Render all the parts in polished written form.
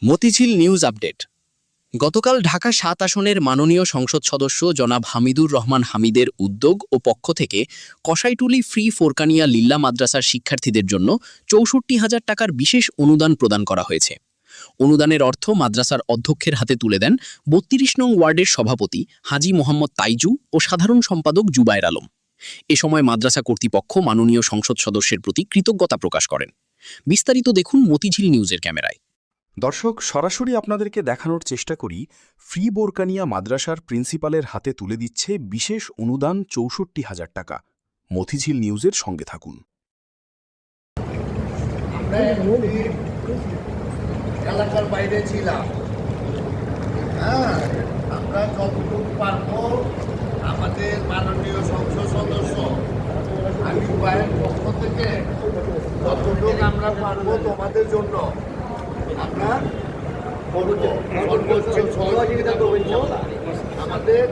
Motijheel news update. গতকাল ঢাকা ৭ আসনের মাননীয় সংসদ সদস্য জনাব হামিদুর রহমান হামিদের উদ্যোগ ও পক্ষ থেকে কসাইটুলি ফ্রি ফোরকানিয়া লিল্লা মাদ্রাসার শিক্ষার্থীদের জন্য ৬৪,০০০ টাকার বিশেষ অনুদান প্রদান করা হয়েছে। অনুদানের অর্থ মাদ্রাসার অধ্যক্ষের হাতে তুলে দেন ৩২ নং ওয়ার্ডের সভাপতি হাজী মোহাম্মদ তাইজু ও সাধারণ সম্পাদক জুবায়ের আলম। এ সময় মাদ্রাসা কর্তৃপক্ষ মাননীয় সংসদ সদস্যের প্রতি কৃতজ্ঞতা প্রকাশ করেন। বিস্তারিত দেখুন মতিঝিল নিউজের ক্যামেরায়। দর্শক, সরাসরি আপনাদেরকে দেখানোর চেষ্টা করি ফ্রি বোরকানিয়া মাদ্রাসার প্রিন্সিপালের হাতে তুলে দিচ্ছে বিশেষ অনুদান ৬৪,০০০ টাকা। মতিঝিল নিউজের সঙ্গে থাকুন। এলাকার বাইরে ছিলাম, আমরা যতটুকু পারবো আমাদের মাননীয় সংসদ সদস্য আমির ভাইয়ের পক্ষ থেকে যতটুকু আমরা পারবো তোমাদের জন্য আমরা সর্বোচ্চ সহযোগিতা করবো। আমাদের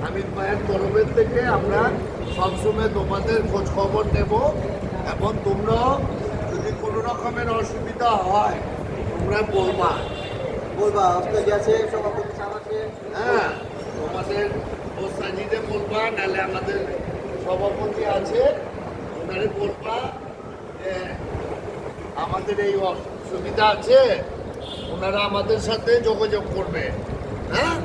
আমির ভাইয়ের তরফের থেকে আমরা সবসময় তোমাদের খোঁজ খবর নেব এবং তোমরাও যদি কোনো রকমের অসুবিধা হয় তোমরা বলবা আছে সভাপতি আছে, তোমাদের সাজিদে বলবা, নাহলে আমাদের সভাপতি আছে ওনারে বলবা যে আমাদের এই অসুবিধা আছে, ওনারা আমাদের সাথে যোগাযোগ করবে। হ্যাঁ,